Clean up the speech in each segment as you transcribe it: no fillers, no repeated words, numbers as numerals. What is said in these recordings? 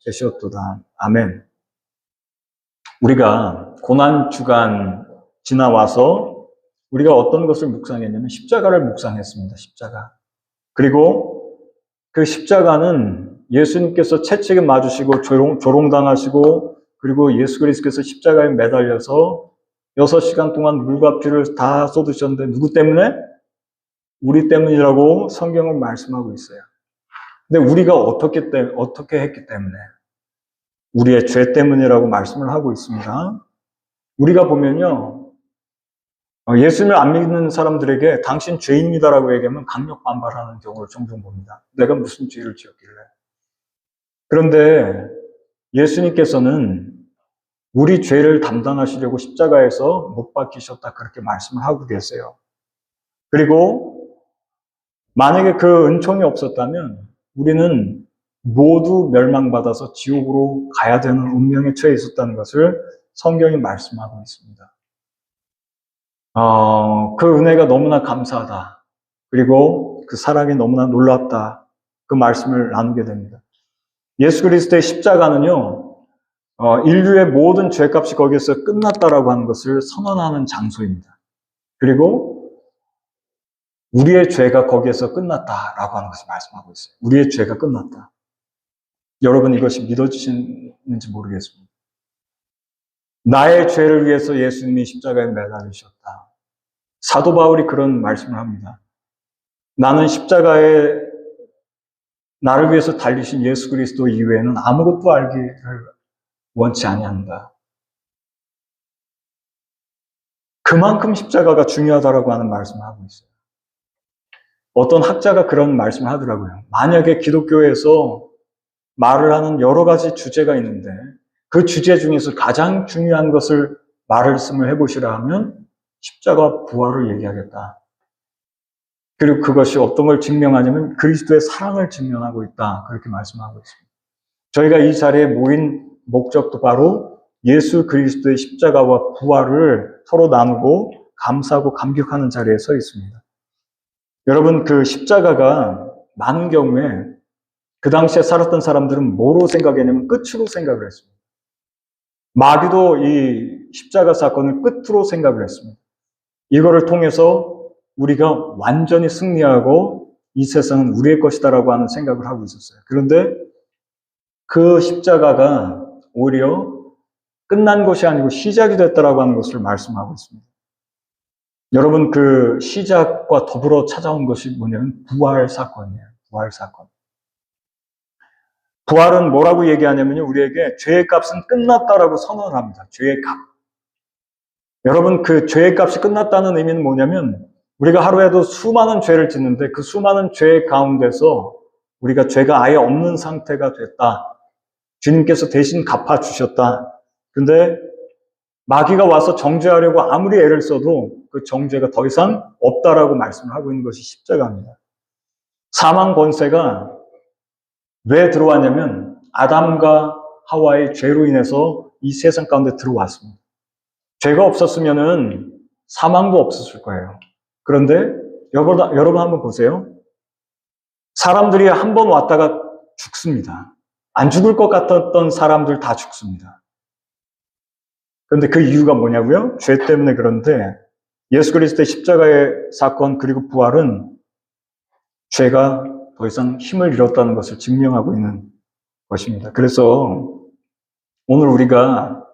되셨도다. 아멘. 우리가 고난주간 지나와서 우리가 어떤 것을 묵상했냐면 십자가를 묵상했습니다. 십자가. 그리고 그 십자가는 예수님께서 채찍에 맞으시고 조롱당하시고 그리고 예수 그리스도께서 십자가에 매달려서 6시간 동안 물과 피를 다 쏟으셨는데 누구 때문에? 우리 때문이라고 성경은 말씀하고 있어요. 근데 우리가 어떻게 했기 때문에? 우리의 죄 때문이라고 말씀을 하고 있습니다. 우리가 보면요, 예수님을 안 믿는 사람들에게 당신 죄인이다라고 얘기하면 강력 반발하는 경우를 종종 봅니다. 내가 무슨 죄를 지었길래. 그런데 예수님께서는 우리 죄를 담당하시려고 십자가에서 못 박히셨다 그렇게 말씀을 하고 계세요. 그리고 만약에 그 은총이 없었다면 우리는 모두 멸망받아서 지옥으로 가야 되는 운명에 처해 있었다는 것을 성경이 말씀하고 있습니다. 그 은혜가 너무나 감사하다. 그리고 그 사랑이 너무나 놀랍다. 그 말씀을 나누게 됩니다. 예수 그리스도의 십자가는요, 인류의 모든 죄값이 거기에서 끝났다라고 하는 것을 선언하는 장소입니다. 그리고 우리의 죄가 거기에서 끝났다라고 하는 것을 말씀하고 있어요. 우리의 죄가 끝났다. 여러분 이것이 믿어지시는지 모르겠습니다. 나의 죄를 위해서 예수님이 십자가에 매달리셨다. 사도 바울이 그런 말씀을 합니다. 나는 십자가에 나를 위해서 달리신 예수 그리스도 이외에는 아무것도 알기를 원치 아니한다. 그만큼 십자가가 중요하다라고 하는 말씀을 하고 있어요. 어떤 학자가 그런 말씀을 하더라고요. 만약에 기독교에서 말을 하는 여러 가지 주제가 있는데 그 주제 중에서 가장 중요한 것을 말씀을 해보시라 하면 십자가 부활을 얘기하겠다. 그리고 그것이 어떤 걸 증명하냐면 그리스도의 사랑을 증명하고 있다. 그렇게 말씀하고 있습니다. 저희가 이 자리에 모인 목적도 바로 예수 그리스도의 십자가와 부활을 서로 나누고 감사하고 감격하는 자리에 서 있습니다. 여러분 그 십자가가 많은 경우에 그 당시에 살았던 사람들은 뭐로 생각했냐면 끝으로 생각을 했습니다. 마귀도 이 십자가 사건을 끝으로 생각을 했습니다. 이거를 통해서 우리가 완전히 승리하고 이 세상은 우리의 것이다라고 하는 생각을 하고 있었어요. 그런데 그 십자가가 오히려 끝난 것이 아니고 시작이 됐다라고 하는 것을 말씀하고 있습니다. 여러분 그 시작과 더불어 찾아온 것이 뭐냐면 부활 사건이에요. 부활 사건. 부활은 뭐라고 얘기하냐면요. 우리에게 죄의 값은 끝났다라고 선언을 합니다. 죄의 값. 여러분 그 죄의 값이 끝났다는 의미는 뭐냐면 우리가 하루에도 수많은 죄를 짓는데 그 수많은 죄 가운데서 우리가 죄가 아예 없는 상태가 됐다. 주님께서 대신 갚아주셨다. 근데 마귀가 와서 정죄하려고 아무리 애를 써도 그 정죄가 더 이상 없다라고 말씀을 하고 있는 것이 십자가입니다. 사망 권세가 왜 들어왔냐면 아담과 하와의 죄로 인해서 이 세상 가운데 들어왔습니다. 죄가 없었으면은 사망도 없었을 거예요. 그런데 여러분 한번 보세요. 사람들이 한 번 왔다가 죽습니다. 안 죽을 것 같았던 사람들 다 죽습니다. 그런데 그 이유가 뭐냐고요? 죄 때문에. 그런데 예수 그리스도의 십자가의 사건 그리고 부활은 죄가 더 이상 힘을 잃었다는 것을 증명하고 있는 것입니다. 그래서 오늘 우리가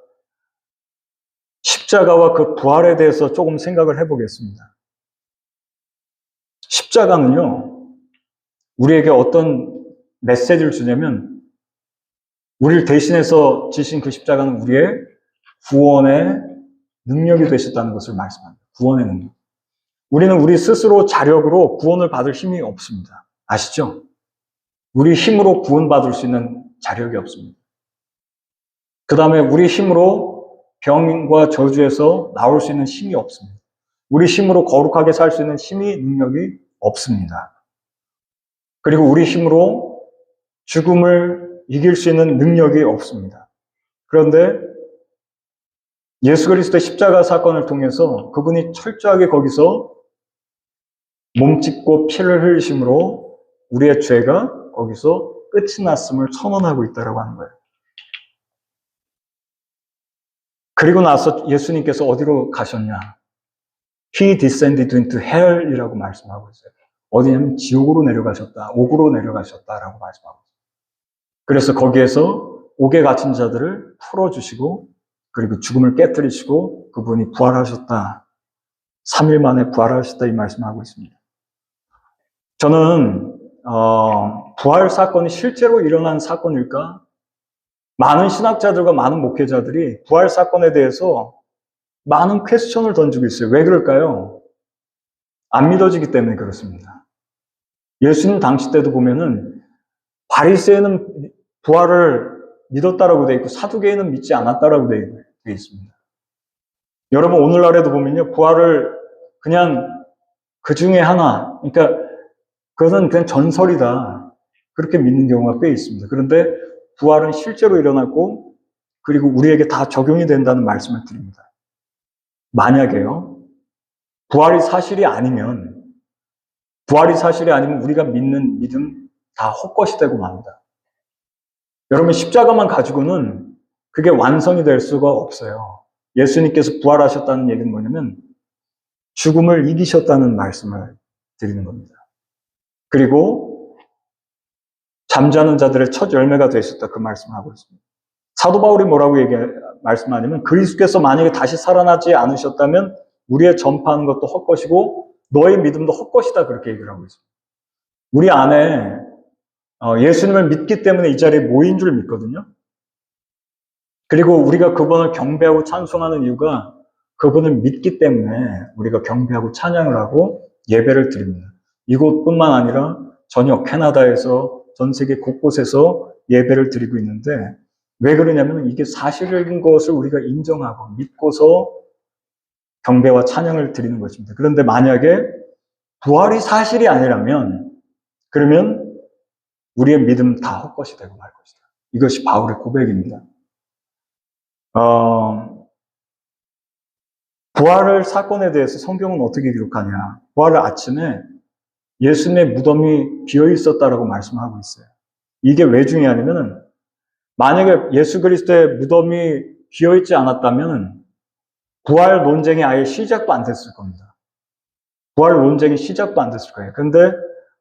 십자가와 그 부활에 대해서 조금 생각을 해보겠습니다. 십자가는요, 우리에게 어떤 메시지를 주냐면 우리를 대신해서 지신 그 십자가는 우리의 구원의 능력이 되셨다는 것을 말씀합니다. 구원의 능력. 우리는 우리 스스로 자력으로 구원을 받을 힘이 없습니다. 아시죠? 우리 힘으로 구원받을 수 있는 자력이 없습니다. 그 다음에 우리 힘으로 병과 저주에서 나올 수 있는 힘이 없습니다. 우리 힘으로 거룩하게 살 수 있는 힘이 능력이 없습니다. 그리고 우리 힘으로 죽음을 이길 수 있는 능력이 없습니다. 그런데 예수 그리스도의 십자가 사건을 통해서 그분이 철저하게 거기서 몸짓고 피를 흘리심으로 우리의 죄가 거기서 끝이 났음을 선언하고 있다고 하는 거예요. 그리고 나서 예수님께서 어디로 가셨냐? He descended into hell이라고 말씀하고 있어요. 어디냐면 지옥으로 내려가셨다, 옥으로 내려가셨다라고 말씀하고 있어요. 그래서 거기에서 옥에 갇힌 자들을 풀어주시고 그리고 죽음을 깨뜨리시고 그분이 부활하셨다. 3일 만에 부활하셨다 이 말씀하고 있습니다. 저는 부활 사건이 실제로 일어난 사건일까? 많은 신학자들과 많은 목회자들이 부활 사건에 대해서 많은 퀘스천을 던지고 있어요. 왜 그럴까요? 안 믿어지기 때문에 그렇습니다. 예수님 당시 때도 보면은 바리새인은 부활을 믿었다라고 되어 있고 사두개인은 믿지 않았다라고 되어 있습니다. 여러분 오늘날에도 보면요. 부활을 그냥 그 중에 하나, 그러니까 그것은 그냥 전설이다. 그렇게 믿는 경우가 꽤 있습니다. 그런데 부활은 실제로 일어났고 그리고 우리에게 다 적용이 된다는 말씀을 드립니다. 만약에요. 부활이 사실이 아니면 우리가 믿는 믿음 다 헛것이 되고 맙니다. 여러분 십자가만 가지고는 그게 완성이 될 수가 없어요. 예수님께서 부활하셨다는 얘기는 뭐냐면 죽음을 이기셨다는 말씀을 드리는 겁니다. 그리고 잠자는 자들의 첫 열매가 되셨다 그 말씀을 하고 있습니다. 사도 바울이 뭐라고 말씀하냐면 그리스도께서 만약에 다시 살아나지 않으셨다면 우리의 전파하는 것도 헛것이고 너의 믿음도 헛것이다 그렇게 얘기를 하고 있습니다. 우리 안에 예수님을 믿기 때문에 이 자리에 모인 줄 믿거든요. 그리고 우리가 그분을 경배하고 찬송하는 이유가 그분을 믿기 때문에 우리가 경배하고 찬양을 하고 예배를 드립니다. 이곳뿐만 아니라 전역 캐나다에서 전 세계 곳곳에서 예배를 드리고 있는데 왜 그러냐면 이게 사실인 것을 우리가 인정하고 믿고서 경배와 찬양을 드리는 것입니다. 그런데 만약에 부활이 사실이 아니라면 그러면 우리의 믿음 다 헛것이 되고 말 것이다. 이것이 바울의 고백입니다. 부활을 사건에 대해서 성경은 어떻게 기록하냐. 부활을 아침에 예수님의 무덤이 비어 있었다라고 말씀하고 있어요. 이게 왜 중요하냐면 만약에 예수 그리스도의 무덤이 비어 있지 않았다면 부활 논쟁이 아예 시작도 안 됐을 겁니다. 부활 논쟁이 시작도 안 됐을 거예요. 그런데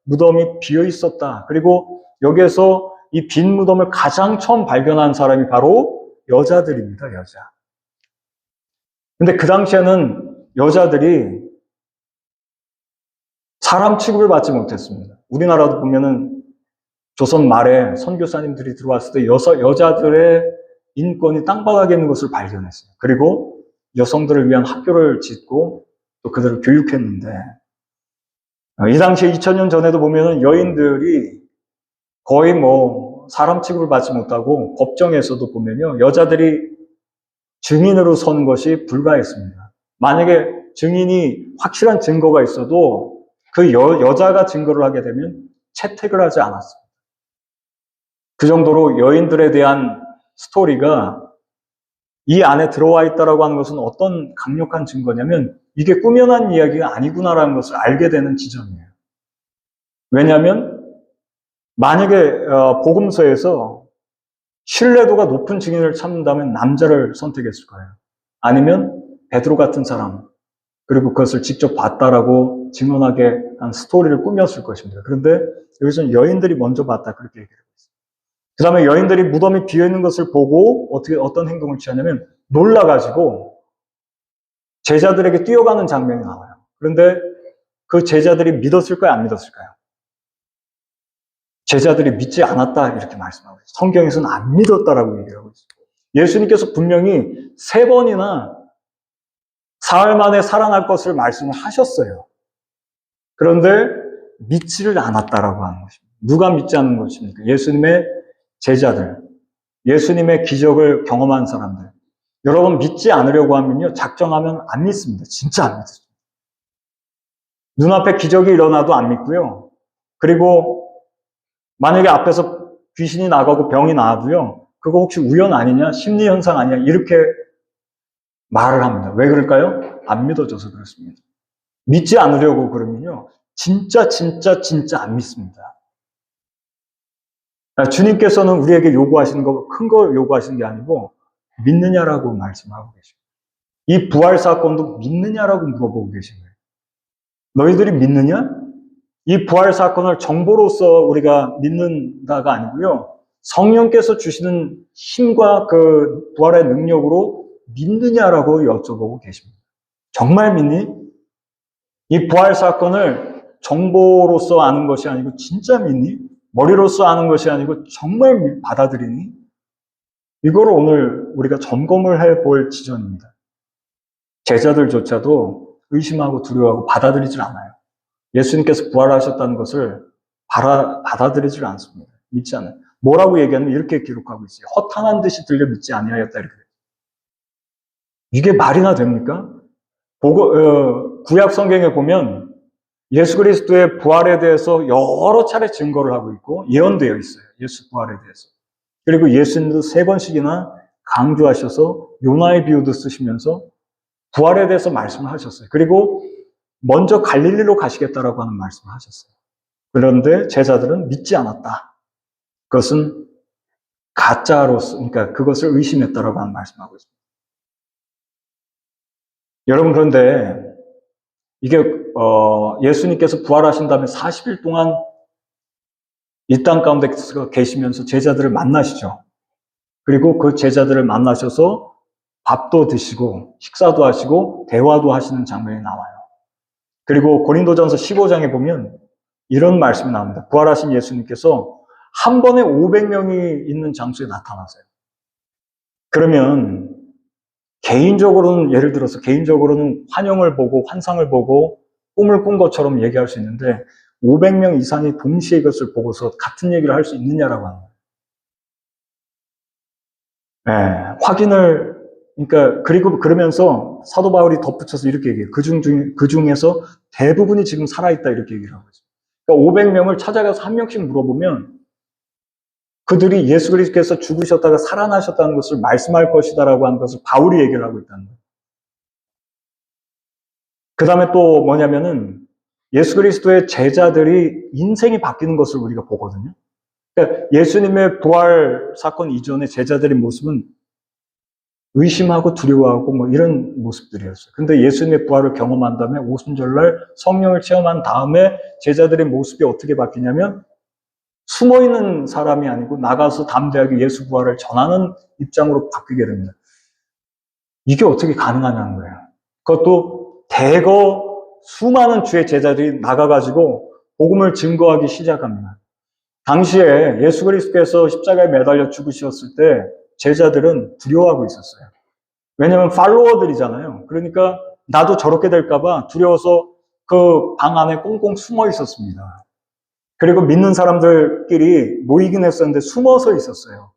무덤이 비어 있었다. 그리고 여기에서 이 빈 무덤을 가장 처음 발견한 사람이 바로 여자들입니다. 여자. 근데 그 당시에는 여자들이 사람 취급을 받지 못했습니다. 우리나라도 보면은 조선 말에 선교사님들이 들어왔을 때 여자들의 인권이 땅바닥에 있는 것을 발견했어요. 그리고 여성들을 위한 학교를 짓고 또 그들을 교육했는데 이 당시에 2000년 전에도 보면은 여인들이 거의 사람 취급을 받지 못하고 법정에서도 보면요. 여자들이 증인으로 선 것이 불가했습니다. 만약에 증인이 확실한 증거가 있어도 그 여자가 증거를 하게 되면 채택을 하지 않았습니다. 그 정도로 여인들에 대한 스토리가 이 안에 들어와 있다라고 하는 것은 어떤 강력한 증거냐면 이게 꾸며난 이야기가 아니구나라는 것을 알게 되는 지점이에요. 왜냐하면 만약에 복음서에서 신뢰도가 높은 증인을 찾는다면 남자를 선택했을 거예요. 아니면 베드로 같은 사람, 그리고 그것을 직접 봤다라고 증언하게 한 스토리를 꾸몄을 것입니다. 그런데 여기서는 여인들이 먼저 봤다 그렇게 얘기를 했어요. 그 다음에 여인들이 무덤이 비어있는 것을 보고 어떤 행동을 취하냐면 놀라가지고 제자들에게 뛰어가는 장면이 나와요. 그런데 그 제자들이 믿었을까요? 안 믿었을까요? 제자들이 믿지 않았다 이렇게 말씀하고 있어요. 성경에서는 안 믿었다라고 얘기를 하고 있어요. 예수님께서 분명히 3번이나 사흘 만에 살아날 것을 말씀을 하셨어요. 그런데 믿지를 않았다라고 하는 것입니다. 누가 믿지 않는 것입니까? 예수님의 제자들, 예수님의 기적을 경험한 사람들. 여러분 믿지 않으려고 하면요. 작정하면 안 믿습니다. 진짜 안 믿습니다. 눈앞에 기적이 일어나도 안 믿고요. 그리고 만약에 앞에서 귀신이 나가고 병이 나와도요. 그거 혹시 우연 아니냐? 심리현상 아니냐? 이렇게 말을 합니다. 왜 그럴까요? 안 믿어져서 그렇습니다. 믿지 않으려고 그러면요. 진짜 안 믿습니다. 주님께서는 우리에게 요구하시는 거, 큰 거 요구하시는 게 아니고 믿느냐라고 말씀하고 계십니다. 이 부활 사건도 믿느냐라고 물어보고 계신 거예요. 너희들이 믿느냐? 이 부활 사건을 정보로서 우리가 믿는다가 아니고요. 성령께서 주시는 힘과 그 부활의 능력으로 믿느냐라고 여쭤보고 계십니다. 정말 믿니? 이 부활 사건을 정보로서 아는 것이 아니고 진짜 믿니? 머리로서 아는 것이 아니고 정말 받아들이니? 이걸 오늘 우리가 점검을 해볼 지점입니다. 제자들조차도 의심하고 두려워하고 받아들이질 않아요. 예수님께서 부활하셨다는 것을 받아들이질 않습니다. 믿지 않아요. 뭐라고 얘기하면 이렇게 기록하고 있어요. 허탄한 듯이 들려 믿지 아니하였다 이렇게. 이게 말이나 됩니까? 구약 성경에 보면 예수 그리스도의 부활에 대해서 여러 차례 증거를 하고 있고 예언되어 있어요. 예수 부활에 대해서. 그리고 예수님도 3번씩이나 강조하셔서 요나의 비유도 쓰시면서 부활에 대해서 말씀을 하셨어요. 그리고 먼저 갈릴리로 가시겠다라고 하는 말씀을 하셨어요. 그런데 제자들은 믿지 않았다. 그것은 가짜로서, 그러니까 그것을 의심했다라고 하는 말씀을 하고 있습니다. 여러분, 그런데 이게 예수님께서 부활하신 다음에 40일 동안 이 땅 가운데 계시면서 제자들을 만나시죠. 그리고 그 제자들을 만나셔서 밥도 드시고 식사도 하시고 대화도 하시는 장면이 나와요. 그리고 고린도전서 15장에 보면 이런 말씀이 나옵니다. 부활하신 예수님께서 한 번에 500명이 있는 장소에 나타나세요. 그러면 개인적으로는 예를 들어서 개인적으로는 환영을 보고 환상을 보고 꿈을 꾼 것처럼 얘기할 수 있는데 500명 이상이 동시에 이것을 보고서 같은 얘기를 할 수 있느냐라고 하는 거예요. 네, 확인을 그러니까 그리고 그러면서 사도 바울이 덧붙여서 이렇게 얘기해요. 그 중에서 대부분이 지금 살아있다 이렇게 얘기를 하고 있어요. 그러니까 500명을 찾아가서 한 명씩 물어보면 그들이 예수 그리스도께서 죽으셨다가 살아나셨다는 것을 말씀할 것이다라고 하는 것을 바울이 얘기를 하고 있다는 거예요. 그 다음에 또 뭐냐면은 예수 그리스도의 제자들이 인생이 바뀌는 것을 우리가 보거든요. 그러니까 예수님의 부활 사건 이전의 제자들의 모습은 의심하고 두려워하고 뭐 이런 모습들이었어요. 근데 예수님의 부활을 경험한 다음에 오순절날 성령을 체험한 다음에 제자들의 모습이 어떻게 바뀌냐면 숨어있는 사람이 아니고 나가서 담대하게 예수 부활을 전하는 입장으로 바뀌게 됩니다. 이게 어떻게 가능하냐는 거예요. 그것도 대거 수많은 주의 제자들이 나가가지고 복음을 증거하기 시작합니다. 당시에 예수 그리스도께서 십자가에 매달려 죽으셨을 때 제자들은 두려워하고 있었어요. 왜냐하면 팔로워들이잖아요. 그러니까 나도 저렇게 될까봐 두려워서 그 방 안에 꽁꽁 숨어 있었습니다. 그리고 믿는 사람들끼리 모이긴 했었는데 숨어서 있었어요.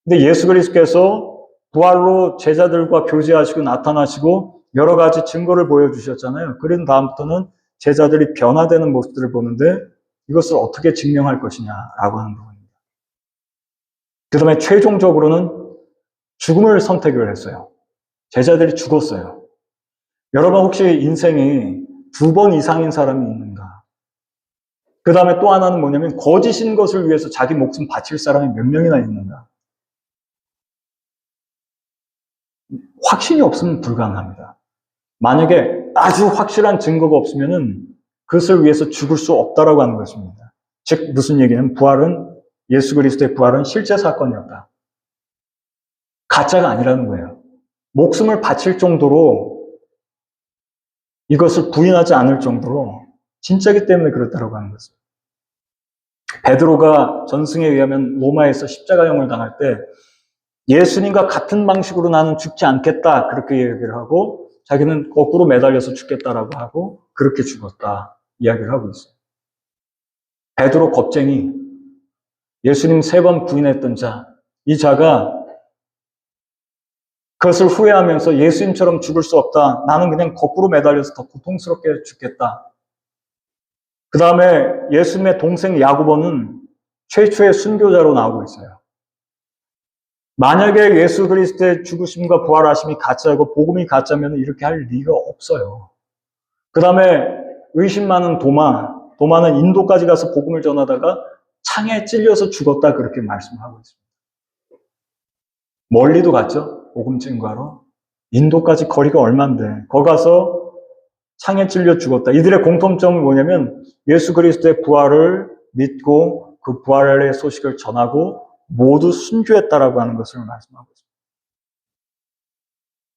근데 예수 그리스도께서 부활로 제자들과 교제하시고 나타나시고 여러 가지 증거를 보여주셨잖아요. 그런 다음부터는 제자들이 변화되는 모습들을 보는데 이것을 어떻게 증명할 것이냐라고 하는 부분입니다. 그 다음에 최종적으로는 죽음을 선택을 했어요. 제자들이 죽었어요. 여러분 혹시 인생이 2번 이상인 사람이 있는가? 그 다음에 또 하나는 뭐냐면 거짓인 것을 위해서 자기 목숨 바칠 사람이 몇 명이나 있는가? 확신이 없으면 불가능합니다. 만약에 아주 확실한 증거가 없으면은 그것을 위해서 죽을 수 없다라고 하는 것입니다. 즉 무슨 얘기냐면 부활은 예수 그리스도의 부활은 실제 사건이었다. 가짜가 아니라는 거예요. 목숨을 바칠 정도로 이것을 부인하지 않을 정도로 진짜기 때문에 그렇다라고 하는 것입니다. 베드로가 전승에 의하면 로마에서 십자가형을 당할 때 예수님과 같은 방식으로 나는 죽지 않겠다 그렇게 얘기를 하고 자기는 거꾸로 매달려서 죽겠다라고 하고 그렇게 죽었다 이야기를 하고 있어요. 베드로 겁쟁이 예수님 3번 부인했던 자, 이 자가 그것을 후회하면서 예수님처럼 죽을 수 없다. 나는 그냥 거꾸로 매달려서 더 고통스럽게 죽겠다. 그 다음에 예수님의 동생 야고보는 최초의 순교자로 나오고 있어요. 만약에 예수 그리스도의 죽으심과 부활하심이 가짜고 복음이 가짜면 이렇게 할 리가 없어요. 그 다음에 의심 많은 도마는 인도까지 가서 복음을 전하다가 창에 찔려서 죽었다 그렇게 말씀하고 있습니다. 멀리도 갔죠. 복음 증거하러. 인도까지 거리가 얼만데 거기 가서 창에 찔려 죽었다. 이들의 공통점은 뭐냐면 예수 그리스도의 부활을 믿고 그 부활의 소식을 전하고 모두 순교했다라고 하는 것을 말씀하고 있습니다.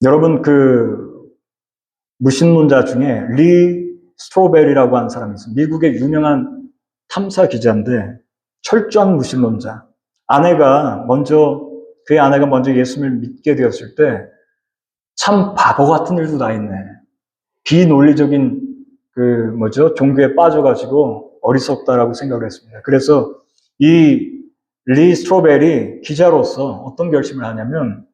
여러분 그 무신론자 중에 리 스트로베리라고 하는 사람이 있어요. 미국의 유명한 탐사 기자인데 철저한 무신론자. 그의 아내가 먼저 예수를 믿게 되었을 때 참 바보 같은 일도 다 있네. 비논리적인 종교에 빠져가지고 어리석다라고 생각을 했습니다. 그래서 이 리 스트로베리 기자로서 어떤 결심을 하냐면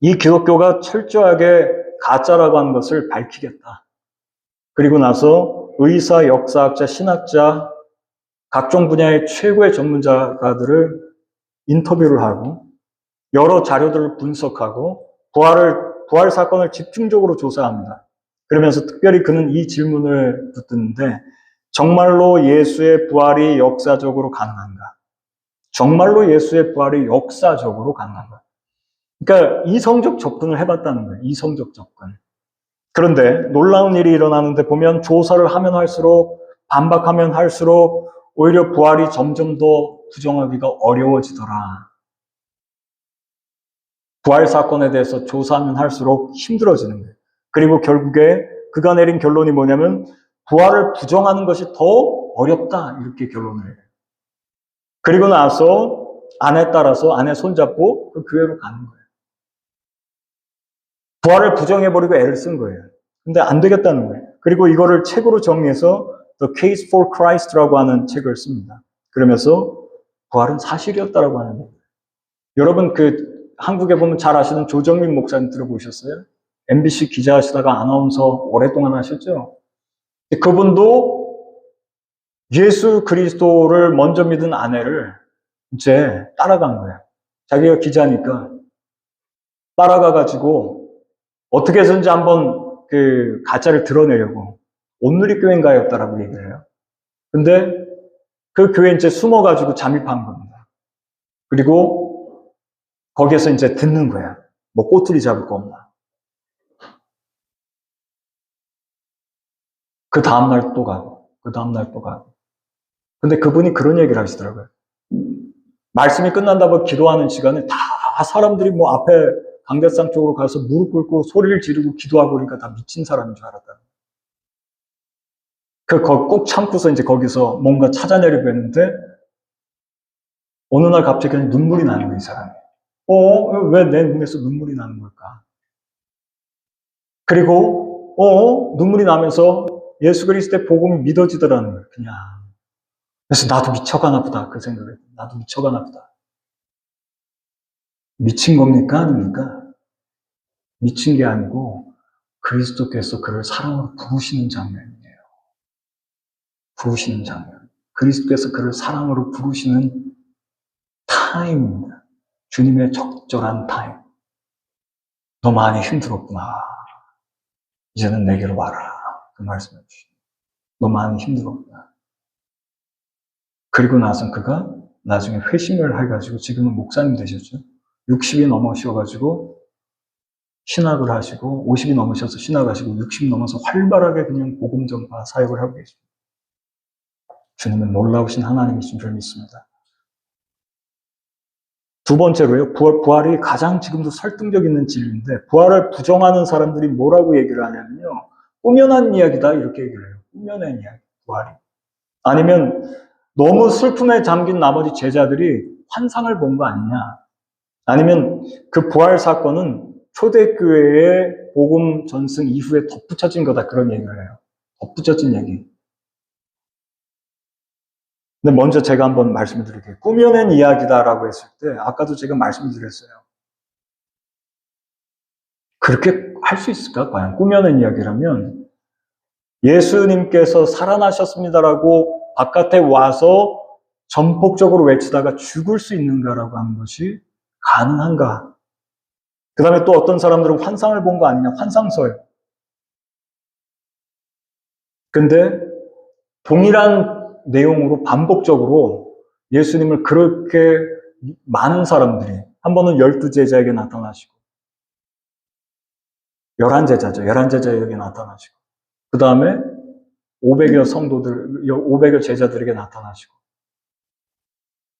이 기독교가 철저하게 가짜라고 하는 것을 밝히겠다. 그리고 나서 의사, 역사학자, 신학자, 각종 분야의 최고의 전문가들을 인터뷰를 하고 여러 자료들을 분석하고 부활 사건을 집중적으로 조사합니다. 그러면서 특별히 그는 이 질문을 붙드는데 정말로 예수의 부활이 역사적으로 가능한가? 정말로 예수의 부활이 역사적으로 가능한가? 그러니까 이성적 접근을 해봤다는 거예요. 이성적 접근. 그런데 놀라운 일이 일어나는데 보면 조사를 하면 할수록 반박하면 할수록 오히려 부활이 점점 더 부정하기가 어려워지더라. 부활 사건에 대해서 조사하면 할수록 힘들어지는 거예요. 그리고 결국에 그가 내린 결론이 뭐냐면 부활을 부정하는 것이 더 어렵다 이렇게 결론을 해요. 그리고 나서 아내 따라서 아내 손잡고 그 교회로 가는 거예요. 부활을 부정해버리고 애를 쓴 거예요. 근데 안 되겠다는 거예요. 그리고 이거를 책으로 정리해서 The Case for Christ라고 하는 책을 씁니다. 그러면서 부활은 사실이었다라고 하는 거예요. 여러분 한국에 보면 잘 아시는 조정민 목사님 들어보셨어요? MBC 기자 하시다가 아나운서 오랫동안 하셨죠? 그분도 예수 그리스도를 먼저 믿은 아내를 이제 따라간 거예요. 자기가 기자니까 따라가가지고 어떻게 해서든지 한번 그 가짜를 드러내려고 온누리교회인가였다라고 얘기를 해요. 근데 그 교회에 이제 숨어가지고 잠입한 겁니다. 그리고 거기에서 이제 듣는 거야. 뭐 꼬투리 잡을 거 없나. 그 다음날 또 가고, 그 다음날 또 가고. 근데 그분이 그런 얘기를 하시더라고요. 말씀이 끝난다고 기도하는 시간에 다 사람들이 뭐 앞에 강대상 쪽으로 가서 무릎 꿇고 소리를 지르고 기도하고 그러니까 다 미친 사람인 줄 알았다. 꼭 참고서 이제 거기서 뭔가 찾아내려고 했는데 어느 날 갑자기 그냥 눈물이 나는 거예요, 이 사람이. 왜 내 눈에서 눈물이 나는 걸까? 그리고 눈물이 나면서 예수 그리스도의 복음이 믿어지더라는 거예요, 그냥. 그래서 나도 미쳐가나 보다 그 생각을 했어요. 나도 미쳐가나 보다. 미친 겁니까? 아닙니까? 미친 게 아니고 그리스도께서 그를 사랑으로 부르시는 장면이에요. 부르시는 장면. 그리스도께서 그를 사랑으로 부르시는 타임입니다. 주님의 적절한 타임. 너 많이 힘들었구나. 이제는 내게로 와라. 그 말씀해 주시죠. 너 많이 힘들었구나. 그리고 나서 그가 나중에 회심을 해가지고 지금은 목사님 되셨죠. 60이 넘으셔가지고 신학을 하시고 50이 넘으셔서 신학을 하시고 60이 넘어서 활발하게 그냥 복음 전파 사역을 하고 계십니다. 주님은 놀라우신 하나님이신 줄 믿습니다. 두 번째로요. 부활이 가장 지금도 설득력 있는 진리인데 부활을 부정하는 사람들이 뭐라고 얘기를 하냐면요. 꾸며낸 이야기다 이렇게 얘기를 해요. 꾸며낸 이야기. 부활이. 아니면 너무 슬픔에 잠긴 나머지 제자들이 환상을 본 거 아니냐. 아니면 그 부활 사건은 초대교회의 복음 전승 이후에 덧붙여진 거다 그런 얘기를 해요. 덧붙여진 얘기. 근데 먼저 제가 한번 말씀을 드릴게요. 꾸며낸 이야기다라고 했을 때 아까도 제가 말씀을 드렸어요. 그렇게 할 수 있을까? 과연 꾸며낸 이야기라면 예수님께서 살아나셨습니다라고 바깥에 와서 전폭적으로 외치다가 죽을 수 있는가라고 하는 것이 가능한가? 그 다음에 또 어떤 사람들은 환상을 본 거 아니냐? 환상서예요. 근데 동일한 내용으로 반복적으로 예수님을 그렇게 많은 사람들이, 한 번은 12제자에게 나타나시고 11제자죠. 11제자에게 나타나시고, 그 다음에 500여 제자들에게 나타나시고,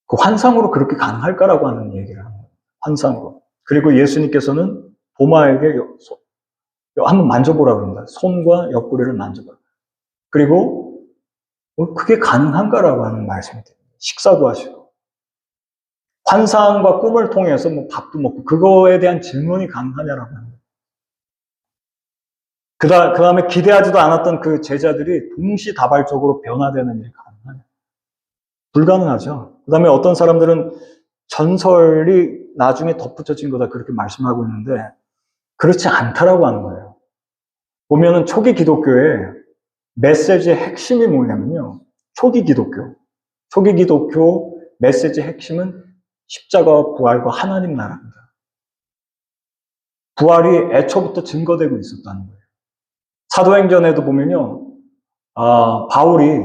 그 환상으로 그렇게 가능할까라고 하는 얘기를 합니다. 환상으로. 그리고 예수님께서는 도마에게 한번 만져보라고 합니다. 손과 옆구리를 만져보라. 그리고 그게 가능한가라고 하는 말씀이 됩니다. 식사도 하시고. 환상과 꿈을 통해서 뭐 밥도 먹고, 그거에 대한 질문이 가능하냐라고 합니다. 그 다음에 기대하지도 않았던 그 제자들이 동시다발적으로 변화되는 일이 가능하냐? 불가능하죠. 그 다음에 어떤 사람들은 전설이 나중에 덧붙여진 거다 그렇게 말씀하고 있는데, 그렇지 않다라고 하는 거예요. 보면은 초기 기독교의 메시지의 핵심이 뭐냐면요. 초기 기독교 메시지의 핵심은 십자가와 부활과 하나님 나라입니다. 부활이 애초부터 증거되고 있었다는 거예요. 사도행전에도 보면요. 바울이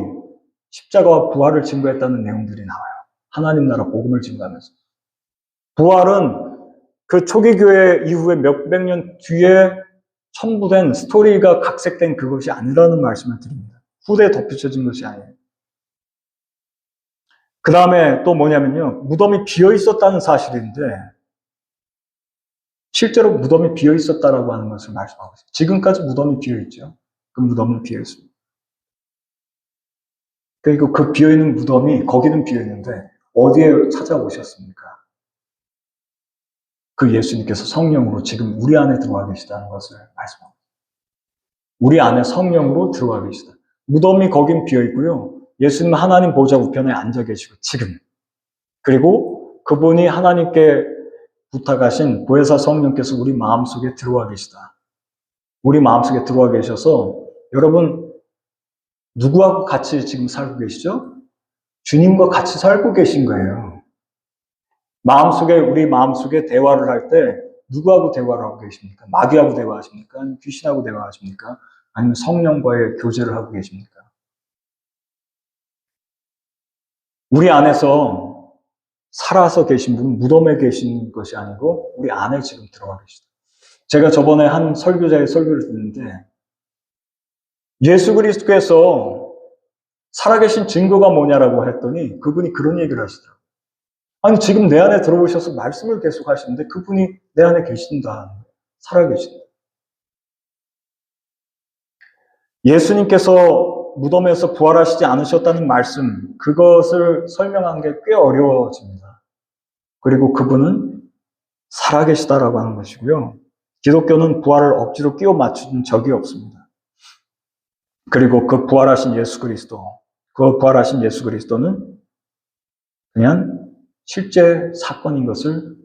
십자가와 부활을 증거했다는 내용들이 나와요. 하나님 나라 복음을 증거하면서. 부활은 그 초기 교회 이후에 몇백 년 뒤에 첨부된 스토리가 각색된 그것이 아니라는 말씀을 드립니다. 후대에 덧붙여진 것이 아니에요. 그 다음에 또 뭐냐면요. 무덤이 비어 있었다는 사실인데, 실제로 무덤이 비어 있었다라고 하는 것을 말씀하고 있어요. 지금까지 무덤이 비어 있죠. 그 무덤은 비어 있습니다. 그리고 그 비어 있는 무덤이, 거기는 비어 있는데 어디에 찾아오셨습니까? 그 예수님께서 성령으로 지금 우리 안에 들어와 계시다는 것을 말씀합니다. 우리 안에 성령으로 들어와 계시다. 무덤이 거긴 비어 있고요. 예수님은 하나님 보좌 우편에 앉아 계시고 지금. 그리고 그분이 하나님께 부탁하신 보혜사 성령께서 우리 마음속에 들어와 계시다. 우리 마음속에 들어와 계셔서 여러분 누구하고 같이 지금 살고 계시죠? 주님과 같이 살고 계신 거예요. 우리 마음속에 대화를 할 때 누구하고 대화를 하고 계십니까? 마귀하고 대화하십니까? 아니면 귀신하고 대화하십니까? 아니면 성령과의 교제를 하고 계십니까? 우리 안에서 살아서 계신 분은 무덤에 계신 것이 아니고 우리 안에 지금 들어와 계시다. 제가 저번에 한 설교자의 설교를 듣는데 예수 그리스도께서 살아계신 증거가 뭐냐라고 했더니 그분이 그런 얘기를 하시더라고요. 아니 지금 내 안에 들어오셔서 말씀을 계속 하시는데 그분이 내 안에 계신다. 살아계신다. 예수님께서 무덤에서 부활하시지 않으셨다는 말씀, 그것을 설명한 게 꽤 어려워집니다. 그리고 그분은 살아계시다라고 하는 것이고요. 기독교는 부활을 억지로 끼워 맞춘 적이 없습니다. 그리고 그 부활하신 예수 그리스도는 그냥 실제 사건인 것을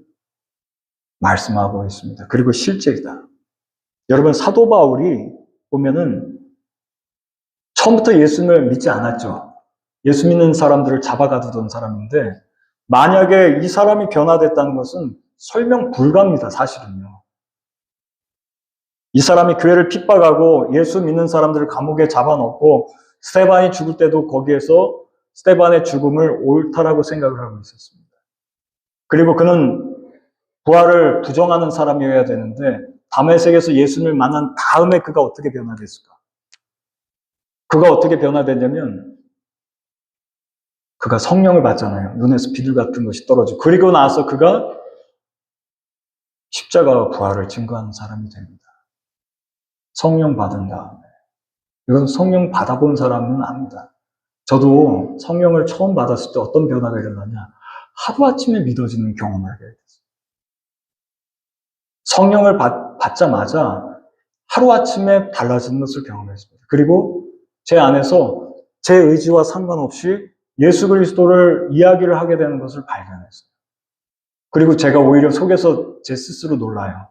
말씀하고 있습니다. 그리고 실제이다. 여러분, 사도 바울이 보면은 처음부터 예수님을 믿지 않았죠. 예수 믿는 사람들을 잡아가두던 사람인데 만약에 이 사람이 변화됐다는 것은 설명 불가입니다. 사실은요. 이 사람이 교회를 핍박하고 예수 믿는 사람들을 감옥에 잡아넣고 스데반이 죽을 때도 거기에서 스데반의 죽음을 옳다라고 생각을 하고 있었습니다. 그리고 그는 부활을 부정하는 사람이어야 되는데 다메섹에서 예수님을 만난 다음에 그가 어떻게 변화됐을까? 그가 어떻게 변화됐냐면 그가 성령을 받잖아요. 눈에서 비둘 같은 것이 떨어지고 그리고 나서 그가 십자가와 부활을 증거하는 사람이 됩니다. 성령 받은 다음에. 이건 성령 받아본 사람은 압니다. 저도 성령을 처음 받았을 때 어떤 변화가 일어나냐. 하루아침에 믿어지는 경험을 하게 됐어요. 성령을 받자마자 하루아침에 달라지는 것을 경험했습니다. 그리고 제 안에서 제 의지와 상관없이 예수 그리스도를 이야기를 하게 되는 것을 발견했어요. 그리고 제가 오히려 속에서 제 스스로 놀라요.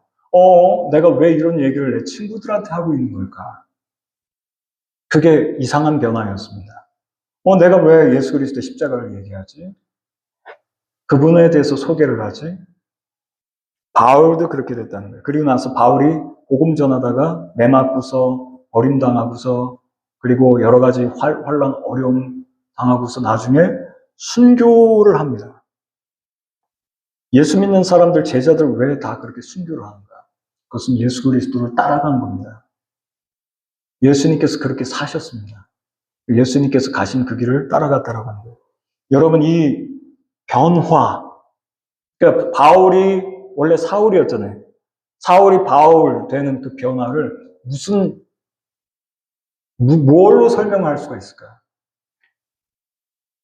내가 왜 이런 얘기를 내 친구들한테 하고 있는 걸까? 그게 이상한 변화였습니다. 내가 왜 예수 그리스도의 십자가를 얘기하지? 그분에 대해서 소개를 하지? 바울도 그렇게 됐다는 거예요. 그리고 나서 바울이 복음 전하다가 매맞고서 버림당하고서 그리고 여러 가지 환란 어려움 당하고서 나중에 순교를 합니다. 예수 믿는 사람들, 제자들 왜 다 그렇게 순교를 하는가? 그것은 예수 그리스도를 따라가는 겁니다. 예수님께서 그렇게 사셨습니다. 예수님께서 가신 그 길을 따라갔다라고 하는 거예요. 여러분, 이 변화, 그러니까 바울이 원래 사울이었잖아요. 사울이 바울 되는 그 변화를 뭘로 설명할 수가 있을까요?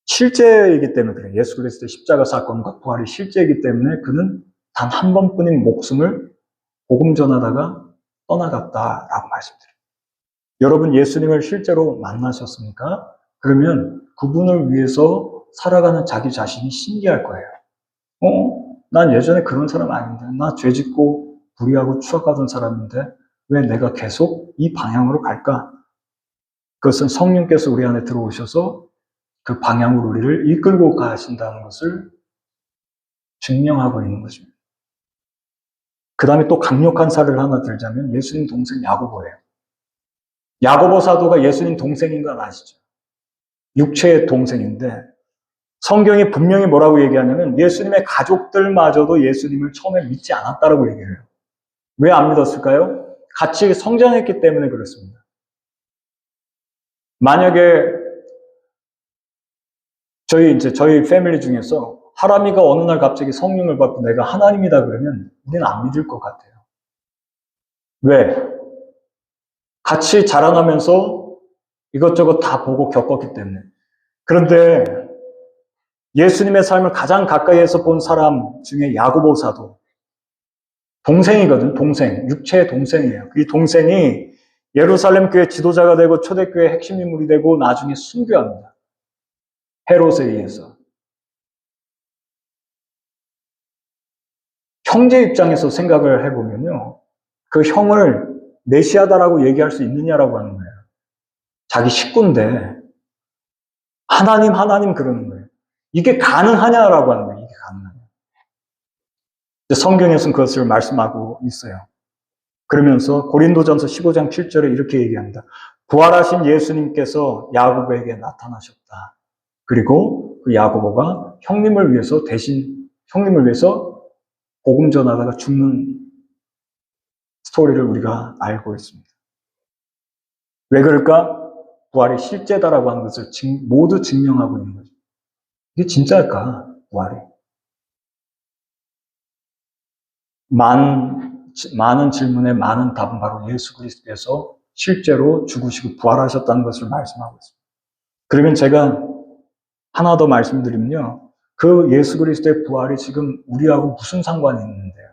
실제이기 때문에 그래요. 예수 그리스도의 십자가 사건과 부활이 실제이기 때문에 그는 단 한 번뿐인 목숨을 복음 전하다가 떠나갔다라고 말씀드려요. 여러분, 예수님을 실제로 만나셨습니까? 그러면 그분을 위해서 살아가는 자기 자신이 신기할 거예요. 난 예전에 그런 사람 아닌데, 나 죄짓고 불의하고 추악하던 사람인데 왜 내가 계속 이 방향으로 갈까? 그것은 성령께서 우리 안에 들어오셔서 그 방향으로 우리를 이끌고 가신다는 것을 증명하고 있는 거죠. 그 다음에 또 강력한 사례를 하나 들자면 예수님 동생 야고보예요. 야고보 사도가 예수님 동생인 건 아시죠? 육체의 동생인데 성경이 분명히 뭐라고 얘기하냐면 예수님의 가족들마저도 예수님을 처음에 믿지 않았다라고 얘기해요. 왜 안 믿었을까요? 같이 성장했기 때문에 그렇습니다. 만약에 저희 패밀리 중에서 하람이가 어느 날 갑자기 성령을 받고 내가 하나님이다 그러면 우리는 안 믿을 것 같아요. 왜? 같이 자라나면서 이것저것 다 보고 겪었기 때문에. 그런데 예수님의 삶을 가장 가까이에서 본 사람 중에 야고보 사도, 동생이거든, 동생. 육체의 동생이에요. 이 동생이 예루살렘 교회 지도자가 되고 초대교회 핵심 인물이 되고 나중에 순교합니다. 헤롯에 의해서. 형제 입장에서 생각을 해보면요. 그 형을 메시아다라고 얘기할 수 있느냐라고 하는 거예요. 자기 식구인데 하나님 그러는 거예요. 이게 가능하냐라고 하는 거예요. 이게 가능하냐. 성경에서는 그것을 말씀하고 있어요. 그러면서 고린도전서 15장 7절에 이렇게 얘기합니다. 부활하신 예수님께서 야고보에게 나타나셨다. 그리고 그 야고보가 형님을 위해서 복음 전하다가 죽는 스토리를 우리가 알고 있습니다. 왜 그럴까? 부활이 실제다라고 하는 것을 모두 증명하고 있는 거죠. 이게 진짜일까? 부활이. 많은 질문에 많은 답은 바로 예수 그리스도께서 실제로 죽으시고 부활하셨다는 것을 말씀하고 있습니다. 그러면 제가 하나 더 말씀드리면요. 그 예수 그리스도의 부활이 지금 우리하고 무슨 상관이 있는데요?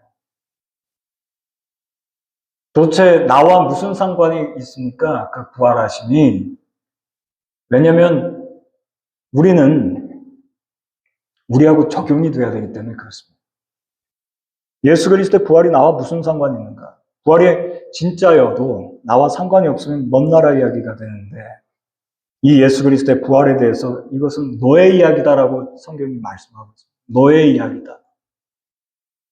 도대체 나와 무슨 상관이 있습니까? 그 부활하심이. 왜냐하면 우리는 우리하고 적용이 돼야 되기 때문에 그렇습니다. 예수 그리스도의 부활이 나와 무슨 상관이 있는가? 부활이 진짜여도 나와 상관이 없으면 먼 나라 이야기가 되는데 이 예수 그리스도의 부활에 대해서 이것은 너의 이야기다라고 성경이 말씀하고 있습니다. 너의 이야기다.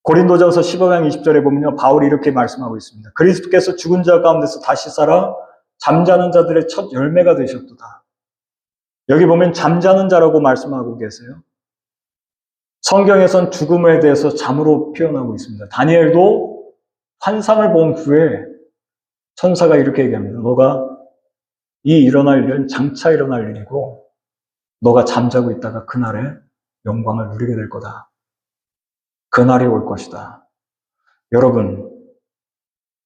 고린도전서 15장 20절에 보면요. 바울이 이렇게 말씀하고 있습니다. 그리스도께서 죽은 자 가운데서 다시 살아 잠자는 자들의 첫 열매가 되셨도다. 여기 보면 잠자는 자라고 말씀하고 계세요. 성경에선 죽음에 대해서 잠으로 표현하고 있습니다. 다니엘도 환상을 본 후에 천사가 이렇게 얘기합니다. 너가 이 일어날 일은 장차 일어날 일이고 너가 잠자고 있다가 그날의 영광을 누리게 될 거다. 그날이 올 것이다. 여러분,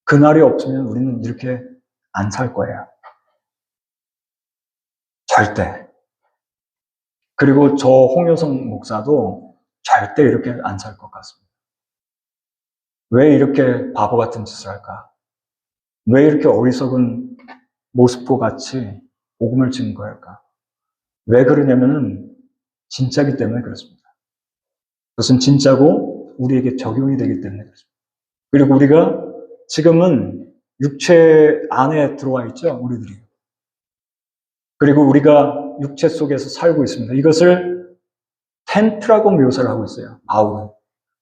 그날이 없으면 우리는 이렇게 안 살 거예요. 절대. 그리고 저 홍효성 목사도 절대 이렇게 안 살 것 같습니다. 왜 이렇게 바보 같은 짓을 할까? 왜 이렇게 어리석은 모습과 같이 복음을 증거할까? 왜 그러냐면은 진짜기 때문에 그렇습니다. 그것은 진짜고 우리에게 적용이 되기 때문에 그렇습니다. 그리고 우리가 지금은 육체 안에 들어와 있죠, 우리들이. 그리고 우리가 육체 속에서 살고 있습니다. 이것을 텐트라고 묘사를 하고 있어요, 바울은.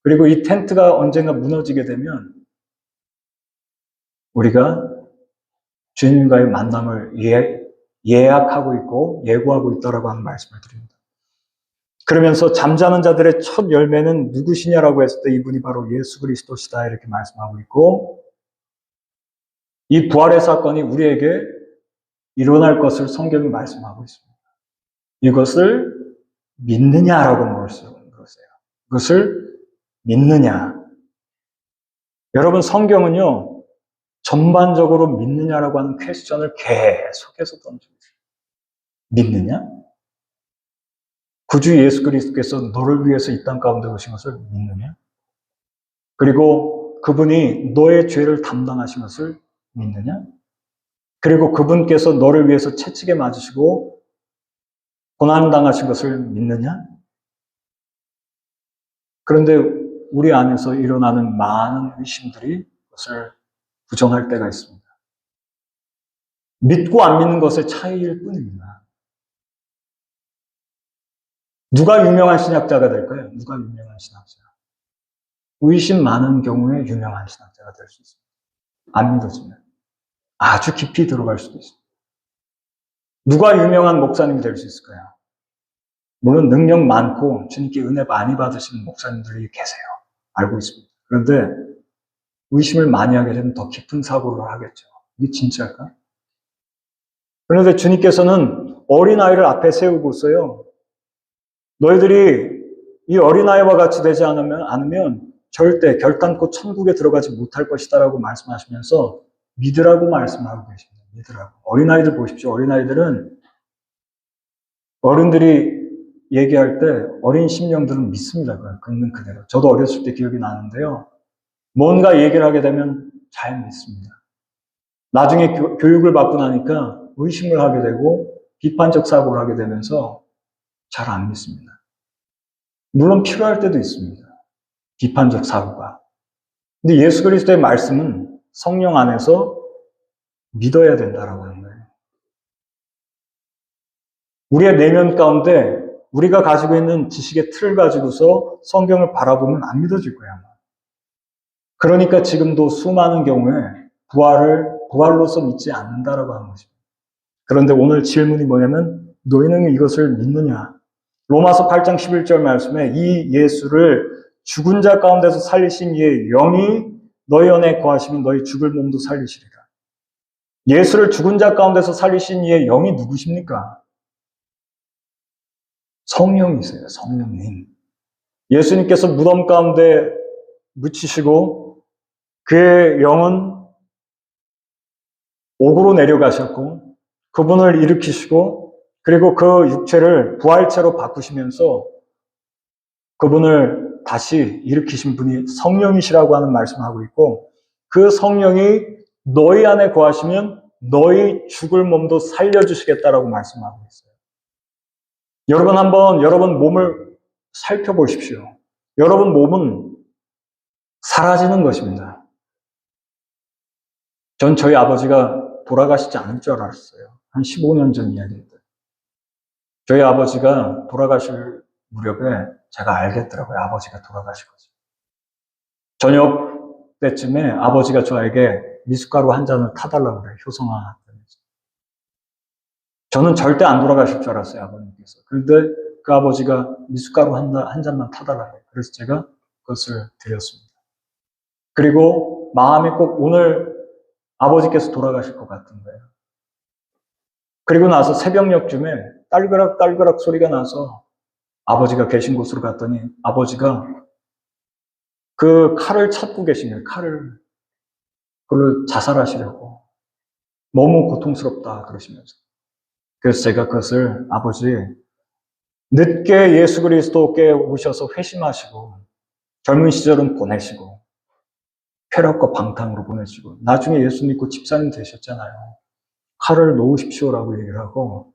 그리고 이 텐트가 언젠가 무너지게 되면 우리가 주님과의 만남을 예약하고 있고 예고하고 있다라고 하는 말씀을 드립니다. 그러면서 잠자는 자들의 첫 열매는 누구시냐라고 했을 때 이분이 바로 예수 그리스도시다 이렇게 말씀하고 있고, 이 부활의 사건이 우리에게 일어날 것을 성경이 말씀하고 있습니다. 이것을 믿느냐라고 물으세요. 이것을 믿느냐. 여러분, 성경은요, 전반적으로 믿느냐라고 하는 퀘스천을 계속해서 던집니다. 믿느냐? 구주 예수 그리스도께서 너를 위해서 이 땅 가운데 오신 것을 믿느냐? 그리고 그분이 너의 죄를 담당하신 것을 믿느냐? 그리고 그분께서 너를 위해서 채찍에 맞으시고 고난당하신 것을 믿느냐? 그런데 우리 안에서 일어나는 많은 의심들이 그것을 부정할 때가 있습니다. 믿고 안 믿는 것의 차이일 뿐입니다. 누가 유명한 신학자가 될까요? 누가 유명한 신학자? 의심 많은 경우에 유명한 신학자가 될 수 있습니다. 안 믿어지면 아주 깊이 들어갈 수도 있습니다. 누가 유명한 목사님이 될 수 있을까요? 물론 능력 많고 주님께 은혜 많이 받으시는 목사님들이 계세요. 알고 있습니다. 그런데 의심을 많이 하게 되면 더 깊은 사고를 하겠죠. 이게 진짜일까? 그런데 주님께서는 어린아이를 앞에 세우고서요, 너희들이 이 어린아이와 같이 되지 않으면 절대 결단코 천국에 들어가지 못할 것이다 라고 말씀하시면서 믿으라고 말씀하고 계십니다. 믿으라고. 어린아이들 보십시오. 어린아이들은 어른들이 얘기할 때 어린 심령들은 믿습니다. 긁는 그대로. 저도 어렸을 때 기억이 나는데요. 뭔가 얘기를 하게 되면 잘 믿습니다. 나중에 교육을 받고 나니까 의심을 하게 되고 비판적 사고를 하게 되면서 잘 안 믿습니다. 물론 필요할 때도 있습니다. 비판적 사고가. 근데 예수 그리스도의 말씀은 성령 안에서 믿어야 된다라고 하는 거예요. 우리의 내면 가운데 우리가 가지고 있는 지식의 틀을 가지고서 성경을 바라보면 안 믿어질 거야. 그러니까 지금도 수많은 경우에 부활로서 믿지 않는다라고 하는 것입니다. 그런데 오늘 질문이 뭐냐면 너희는 이것을 믿느냐? 로마서 8장 11절 말씀에 이 예수를 죽은 자 가운데서 살리신 이의 영이 너희 안에 거하시면 너희 죽을 몸도 살리시리라. 예수를 죽은 자 가운데서 살리신 이의 영이 누구십니까? 성령이세요. 성령님. 예수님께서 무덤 가운데 묻히시고 그의 영은 옥으로 내려가셨고 그분을 일으키시고 그리고 그 육체를 부활체로 바꾸시면서 그분을 다시 일으키신 분이 성령이시라고 하는 말씀을 하고 있고 그 성령이 너희 안에 거하시면 너희 죽을 몸도 살려주시겠다라고 말씀하고 있어요. 여러분 한번 여러분 몸을 살펴보십시오. 여러분 몸은 사라지는 것입니다. 전 저희 아버지가 돌아가시지 않을 줄 알았어요. 한 15년 전 이야기입니다. 저희 아버지가 돌아가실 무렵에 제가 알겠더라고요. 아버지가 돌아가신 거죠. 저녁 때쯤에 아버지가 저에게 미숫가루 한 잔을 타달라고 그래요. 효성아. 저는 절대 안 돌아가실 줄 알았어요. 아버님께서. 그런데 그 아버지가 미숫가루 한 잔만 타달라고 해요. 그래서 제가 그것을 드렸습니다. 그리고 마음이 꼭 오늘 아버지께서 돌아가실 것 같은 거예요. 그리고 나서 새벽녘쯤에 딸그락 소리가 나서 아버지가 계신 곳으로 갔더니 아버지가 그 칼을 찾고 계신 거예요. 그걸 자살하시려고. 너무 고통스럽다 그러시면서. 그래서 제가 그것을 아버지 늦게 예수 그리스도께 오셔서 회심하시고 젊은 시절은 보내시고 쾌락과 방탕으로 보내시고 나중에 예수 믿고 집사님 되셨잖아요. 칼을 놓으십시오라고 얘기를 하고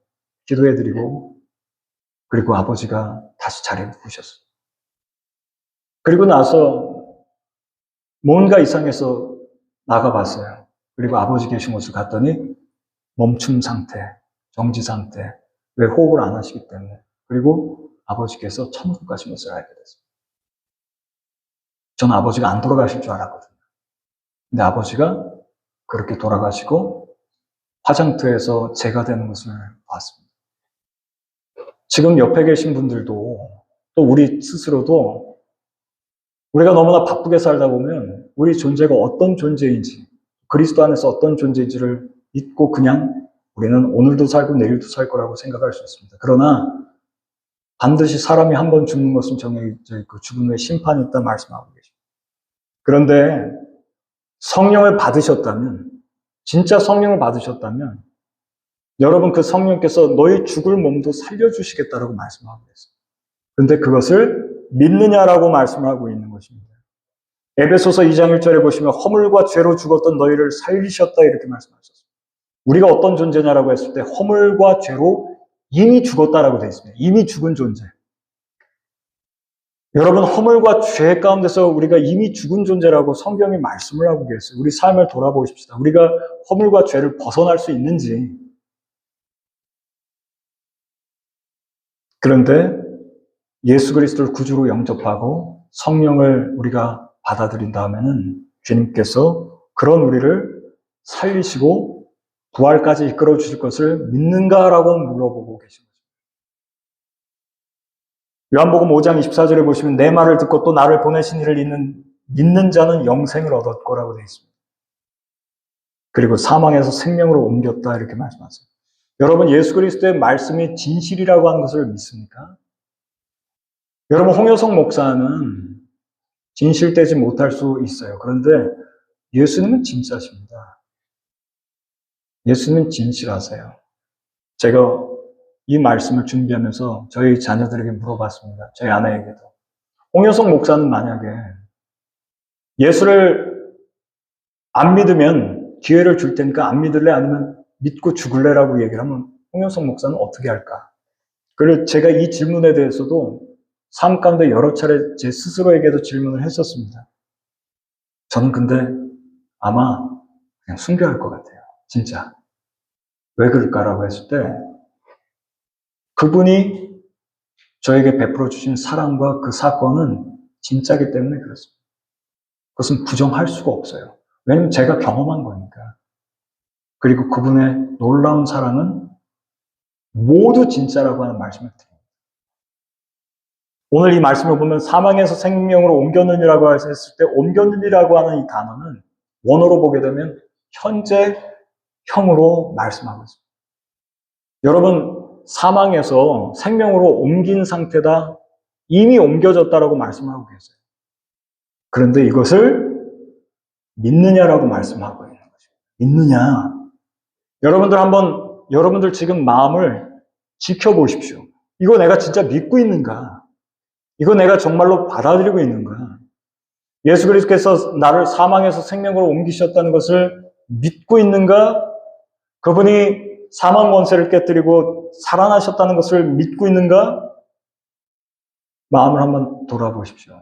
기도해드리고 그리고 아버지가 다시 자리에 누우셨어요. 그리고 나서 뭔가 이상해서 나가봤어요. 그리고 아버지 계신 곳을 갔더니 멈춤 상태, 정지 상태, 왜 호흡을 안 하시기 때문에. 그리고 아버지께서 천국 가신 것을 알게 됐습니다. 저는 아버지가 안 돌아가실 줄 알았거든요. 근데 아버지가 그렇게 돌아가시고 화장터에서 제가 되는 것을 봤습니다. 지금 옆에 계신 분들도 또 우리 스스로도 우리가 너무나 바쁘게 살다 보면 우리 존재가 어떤 존재인지, 그리스도 안에서 어떤 존재인지를 잊고 그냥 우리는 오늘도 살고 내일도 살 거라고 생각할 수 있습니다. 그러나 반드시 사람이 한 번 죽는 것은 정해져 있고 죽은 후에 심판이 있다 말씀하고 계십니다. 그런데 성령을 받으셨다면, 진짜 성령을 받으셨다면 여러분 그 성령께서 너희 죽을 몸도 살려주시겠다라고 말씀하고 계세요. 그런데 그것을 믿느냐라고 말씀을 하고 있는 것입니다. 에베소서 2장 1절에 보시면 허물과 죄로 죽었던 너희를 살리셨다 이렇게 말씀하셨습니다. 우리가 어떤 존재냐라고 했을 때 허물과 죄로 이미 죽었다라고 되어 있습니다. 이미 죽은 존재. 여러분 허물과 죄 가운데서 우리가 이미 죽은 존재라고 성경이 말씀을 하고 계세요. 우리 삶을 돌아보십시다. 우리가 허물과 죄를 벗어날 수 있는지. 그런데 예수 그리스도를 구주로 영접하고 성령을 우리가 받아들인 다음에는 주님께서 그런 우리를 살리시고 부활까지 이끌어 주실 것을 믿는가라고 물어보고 계신 거죠. 요한복음 5장 24절에 보시면 내 말을 듣고 또 나를 보내신 이를 믿는 자는 영생을 얻을 거라고 되어 있습니다. 그리고 사망에서 생명으로 옮겼다 이렇게 말씀하세요. 여러분 예수 그리스도의 말씀이 진실이라고 하는 것을 믿습니까? 여러분 홍효성 목사는 진실되지 못할 수 있어요. 그런데 예수님은 진짜십니다. 예수님은 진실하세요. 제가 이 말씀을 준비하면서 저희 자녀들에게 물어봤습니다. 저희 아내에게도. 홍효성 목사는 만약에 예수를 안 믿으면 기회를 줄 테니까 안 믿을래? 아니면 믿고 죽을래라고 얘기를 하면 홍효성 목사는 어떻게 할까? 그리고 제가 이 질문에 대해서도 삶 가운데 여러 차례 제 스스로에게도 질문을 했었습니다. 저는 근데 아마 그냥 숨겨야 할 것 같아요. 진짜. 왜 그럴까라고 했을 때 그분이 저에게 베풀어 주신 사랑과 그 사건은 진짜이기 때문에 그렇습니다. 그것은 부정할 수가 없어요. 왜냐하면 제가 경험한 거니까. 그리고 그분의 놀라운 사랑은 모두 진짜라고 하는 말씀을 드립니다. 오늘 이 말씀을 보면 사망에서 생명으로 옮겼느니라고 했을 때 옮겼느니라고 하는 이 단어는 원어로 보게 되면 현재형으로 말씀하고 있습니다. 여러분 사망에서 생명으로 옮긴 상태다. 이미 옮겨졌다라고 말씀하고 계세요. 그런데 이것을 믿느냐라고 말씀하고 있는 거죠. 믿느냐. 여러분들 지금 마음을 지켜보십시오. 이거 내가 진짜 믿고 있는가? 이거 내가 정말로 받아들이고 있는가? 예수 그리스도께서 나를 사망에서 생명으로 옮기셨다는 것을 믿고 있는가? 그분이 사망 권세를 깨뜨리고 살아나셨다는 것을 믿고 있는가? 마음을 한번 돌아보십시오.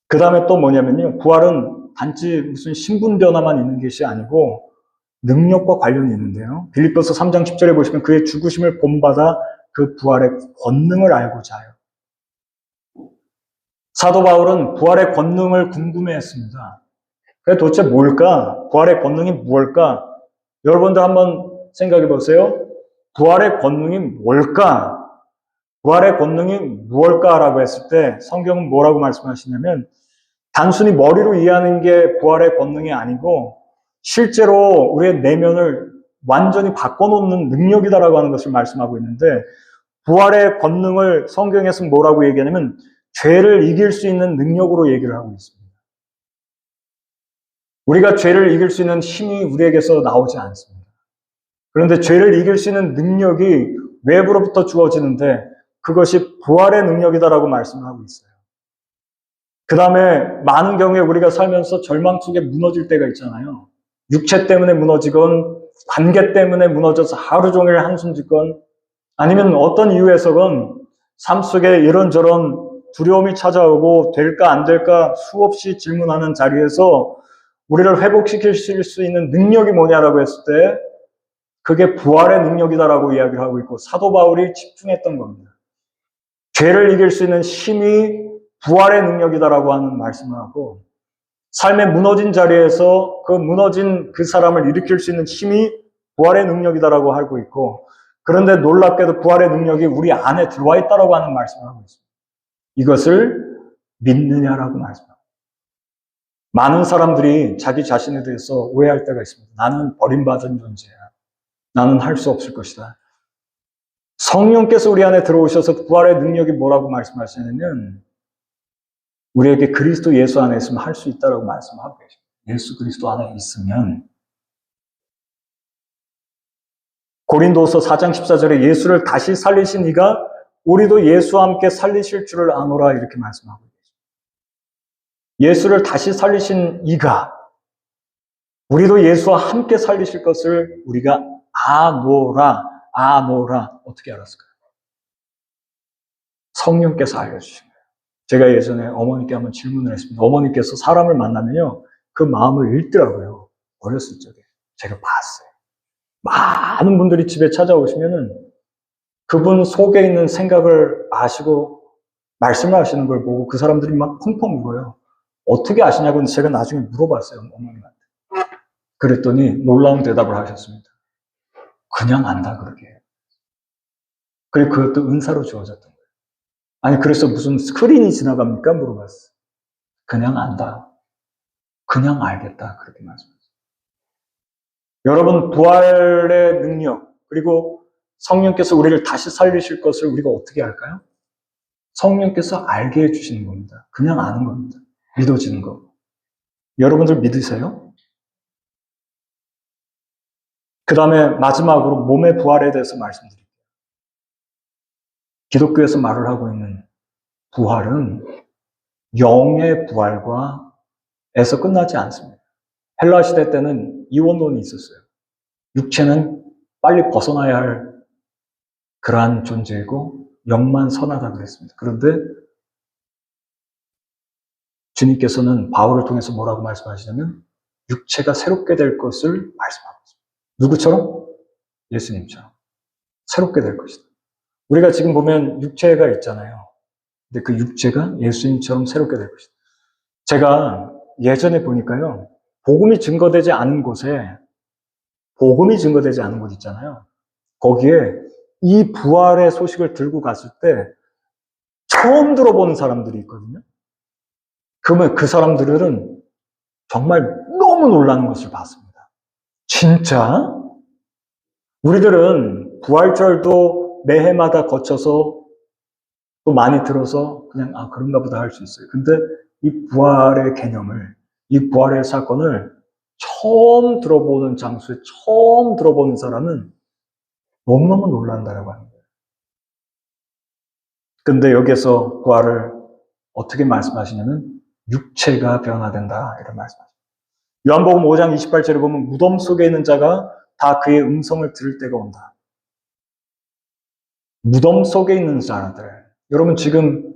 그 다음에 또 뭐냐면요. 부활은 단지 무슨 신분 변화만 있는 것이 아니고 능력과 관련이 있는데요. 빌립보서 3장 10절에 보시면 그의 죽으심을 본받아 그 부활의 권능을 알고자 하여. 사도 바울은 부활의 권능을 궁금해했습니다. 그게 도대체 뭘까? 부활의 권능이 무엇일까? 여러분들 한번 생각해 보세요. 부활의 권능이 뭘까? 부활의 권능이 무엇일까라고 했을 때 성경은 뭐라고 말씀하시냐면 단순히 머리로 이해하는 게 부활의 권능이 아니고 실제로 우리의 내면을 완전히 바꿔놓는 능력이다라고 하는 것을 말씀하고 있는데 부활의 권능을 성경에서 뭐라고 얘기하냐면 죄를 이길 수 있는 능력으로 얘기를 하고 있습니다. 우리가 죄를 이길 수 있는 힘이 우리에게서 나오지 않습니다. 그런데 죄를 이길 수 있는 능력이 외부로부터 주어지는데 그것이 부활의 능력이다라고 말씀을 하고 있어요. 그 다음에 많은 경우에 우리가 살면서 절망 속에 무너질 때가 있잖아요. 육체 때문에 무너지건 관계 때문에 무너져서 하루 종일 한숨 짓건 아니면 어떤 이유에서건 삶 속에 이런저런 두려움이 찾아오고 될까 안 될까 수없이 질문하는 자리에서 우리를 회복시킬 수 있는 능력이 뭐냐라고 했을 때 그게 부활의 능력이다라고 이야기를 하고 있고 사도 바울이 집중했던 겁니다. 죄를 이길 수 있는 힘이 부활의 능력이다라고 하는 말씀을 하고 삶의 무너진 자리에서 그 무너진 그 사람을 일으킬 수 있는 힘이 부활의 능력이다라고 하고 있고 그런데 놀랍게도 부활의 능력이 우리 안에 들어와 있다라고 하는 말씀을 하고 있습니다. 이것을 믿느냐라고 말씀합니다. 많은 사람들이 자기 자신에 대해서 오해할 때가 있습니다. 나는 버림받은 존재야. 나는 할 수 없을 것이다. 성령께서 우리 안에 들어오셔서 부활의 능력이 뭐라고 말씀하시냐면 우리에게 그리스도 예수 안에 있으면 할 수 있다라고 말씀하고 계십니다. 예수 그리스도 안에 있으면 고린도서 4장 14절에 예수를 다시 살리신 이가 우리도 예수와 함께 살리실 줄을 아노라 이렇게 말씀하고 계십니다. 예수를 다시 살리신 이가 우리도 예수와 함께 살리실 것을 우리가 아노라 어떻게 알았을까요? 성령께서 알려주신 거예요. 제가 예전에 어머니께 한번 질문을 했습니다. 어머니께서 사람을 만나면요 그 마음을 읽더라고요. 어렸을 적에 제가 봤어요. 많은 분들이 집에 찾아오시면은 그분 속에 있는 생각을 아시고 말씀을 하시는 걸 보고 그 사람들이 막 펑펑 울어요. 어떻게 아시냐고 제가 나중에 물어봤어요, 어머님한테. 그랬더니 놀라운 대답을 하셨습니다. 그냥 안다, 그러게. 그리고 그것도 은사로 주어졌던 거예요. 아니, 그래서 무슨 스크린이 지나갑니까? 물어봤어요. 그냥 안다. 그냥 알겠다. 그렇게 말씀하셨어요. 여러분, 부활의 능력, 그리고 성령께서 우리를 다시 살리실 것을 우리가 어떻게 할까요? 성령께서 알게 해주시는 겁니다. 그냥 아는 겁니다. 믿어지는 거. 여러분들 믿으세요? 그 다음에 마지막으로 몸의 부활에 대해서 말씀드릴게요. 기독교에서 말을 하고 있는 부활은 영의 부활과 에서 끝나지 않습니다. 헬라 시대 때는 이원론이 있었어요. 육체는 빨리 벗어나야 할 그러한 존재이고 영만 선하다 그랬습니다. 그런데 주님께서는 바울을 통해서 뭐라고 말씀하시냐면 육체가 새롭게 될 것을 말씀하고 있습니다. 누구처럼? 예수님처럼. 새롭게 될 것이다. 우리가 지금 보면 육체가 있잖아요. 근데 그 육체가 예수님처럼 새롭게 될 것이다. 제가 예전에 보니까요. 복음이 증거되지 않은 곳 있잖아요. 거기에 이 부활의 소식을 들고 갔을 때 처음 들어보는 사람들이 있거든요. 그러면 그 사람들은 정말 너무 놀라는 것을 봤습니다. 진짜? 우리들은 부활절도 매해마다 거쳐서 또 많이 들어서 그냥 그런가 보다 할 수 있어요. 근데 이 부활의 개념을, 이 부활의 사건을 처음 들어보는 장소에 처음 들어보는 사람은 너무너무 놀란다라고 하는 거예요. 근데 여기서 부활을 어떻게 말씀하시냐면 육체가 변화된다 이런 말씀하십니다. 요한복음 5장 28절에 보면 무덤 속에 있는 자가 다 그의 음성을 들을 때가 온다. 무덤 속에 있는 자들. 여러분 지금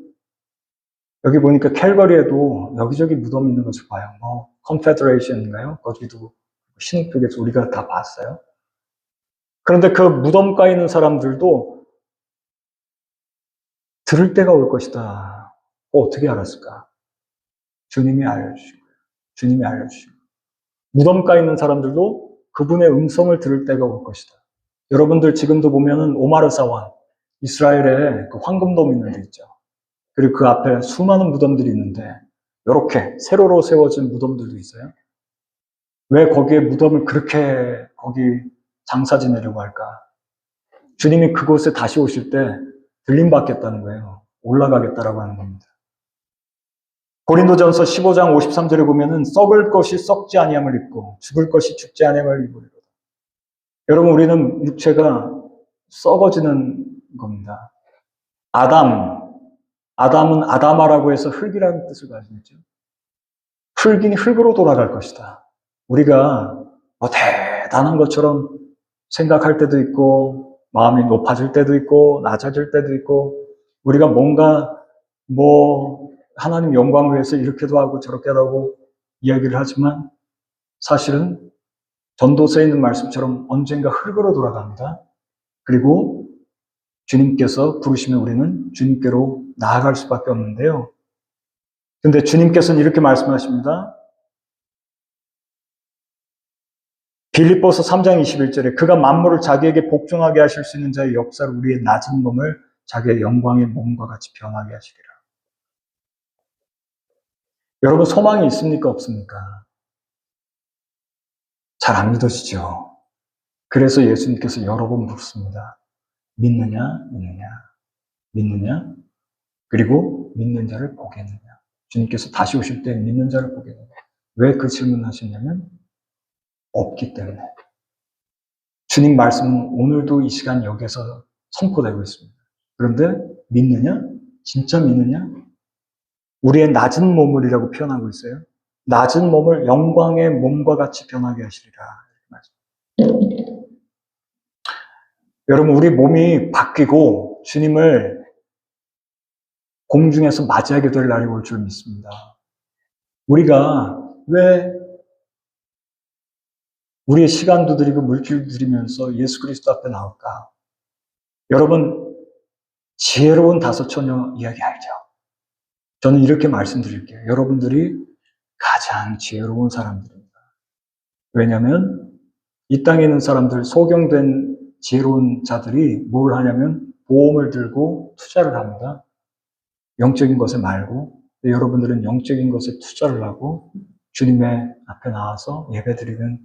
여기 보니까 캘거리에도 여기저기 무덤이 있는 것을 봐요. 컨페더레이션인가요? 거기도 신쪽에서 우리가 다 봤어요. 그런데 그 무덤가에 있는 사람들도 들을 때가 올 것이다. 어떻게 알았을까? 주님이 알려주신 거예요. 주님이 알려주신 거예요. 무덤가에 있는 사람들도 그분의 음성을 들을 때가 올 것이다. 여러분들 지금도 보면은 오마르 사원, 이스라엘에 그 황금돔 있는 데 있죠. 그리고 그 앞에 수많은 무덤들이 있는데 이렇게 세로로 세워진 무덤들도 있어요. 왜 거기에 무덤을 그렇게 거기 장사 지내려고 할까? 주님이 그곳에 다시 오실 때 들림 받겠다는 거예요. 올라가겠다라고 하는 겁니다. 고린도전서 15장 53절에 보면은 썩을 것이 썩지 아니함을 입고 죽을 것이 죽지 아니함을 입으리로다. 여러분 우리는 육체가 썩어지는 겁니다. 아담은 아다마라고 해서 흙이라는 뜻을 가지고 있죠. 흙이니 흙으로 돌아갈 것이다. 우리가 대단한 것처럼 생각할 때도 있고 마음이 높아질 때도 있고 낮아질 때도 있고 우리가 뭔가 하나님 영광을 위해서 이렇게도 하고 저렇게도 하고 이야기를 하지만 사실은 전도서에 있는 말씀처럼 언젠가 흙으로 돌아갑니다. 그리고 주님께서 부르시면 우리는 주님께로 나아갈 수밖에 없는데요. 근데 주님께서는 이렇게 말씀하십니다. 빌립보서 3장 21절에 그가 만물을 자기에게 복종하게 하실 수 있는 자의 역사로 우리의 낮은 몸을 자기의 영광의 몸과 같이 변하게 하시리라. 여러분 소망이 있습니까? 없습니까? 잘 안 믿어지죠. 그래서 예수님께서 여러 번 묻습니다. 믿느냐? 믿느냐? 믿느냐? 그리고 믿는 자를 보겠느냐? 주님께서 다시 오실 때 믿는 자를 보겠느냐? 왜 그 질문하셨냐면 없기 때문에. 주님 말씀은 오늘도 이 시간 여기에서 선포되고 있습니다. 그런데 믿느냐? 진짜 믿느냐? 우리의 낮은 몸을이라고 표현하고 있어요. 낮은 몸을 영광의 몸과 같이 변하게 하시리라. 여러분, 우리 몸이 바뀌고 주님을 공중에서 맞이하게 될 날이 올 줄 믿습니다. 우리가 왜 우리의 시간도 드리고 물질도 드리면서 예수 그리스도 앞에 나올까? 여러분, 지혜로운 다섯 처녀 이야기 알죠? 저는 이렇게 말씀드릴게요. 여러분들이 가장 지혜로운 사람들입니다. 왜냐하면 이 땅에 있는 사람들, 소경된 지혜로운 자들이 뭘 하냐면 보험을 들고 투자를 합니다. 영적인 것에 말고, 여러분들은 영적인 것에 투자를 하고 주님의 앞에 나와서 예배드리는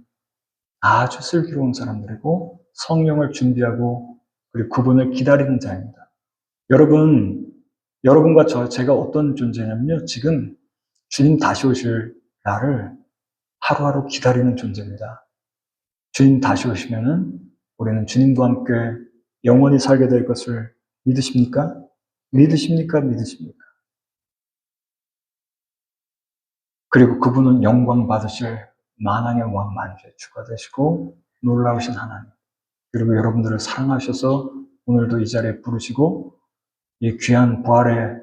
아주 슬기로운 사람들이고 성령을 준비하고 그리고 그분을 기다리는 자입니다. 여러분과 제가 어떤 존재냐면요. 지금 주님 다시 오실 날을 하루하루 기다리는 존재입니다. 주님 다시 오시면은 우리는 주님과 함께 영원히 살게 될 것을 믿으십니까? 믿으십니까? 믿으십니까? 그리고 그분은 영광 받으실 만왕의 왕 만주의 주가 되시고 놀라우신 하나님. 그리고 여러분들을 사랑하셔서 오늘도 이 자리에 부르시고 이 귀한 부활의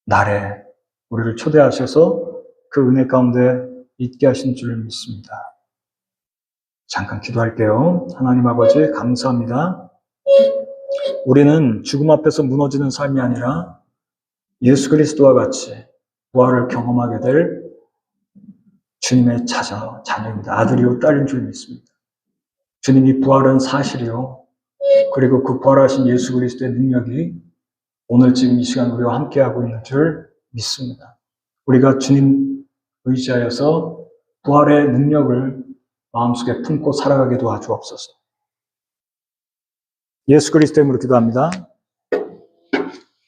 날에 우리를 초대하셔서 그 은혜 가운데 있게 하신 줄 믿습니다. 잠깐 기도할게요. 하나님 아버지 감사합니다. 우리는 죽음 앞에서 무너지는 삶이 아니라 예수 그리스도와 같이 부활을 경험하게 될 주님의 자녀입니다. 아들이요 딸인 줄 믿습니다. 주님이 부활은 사실이요. 그리고 그 부활하신 예수 그리스도의 능력이 오늘 지금 이 시간 우리와 함께하고 있는 줄 믿습니다. 우리가 주님 의지하여서 부활의 능력을 마음속에 품고 살아가게 도와주옵소서. 예수 그리스도의 이름으로 기도합니다.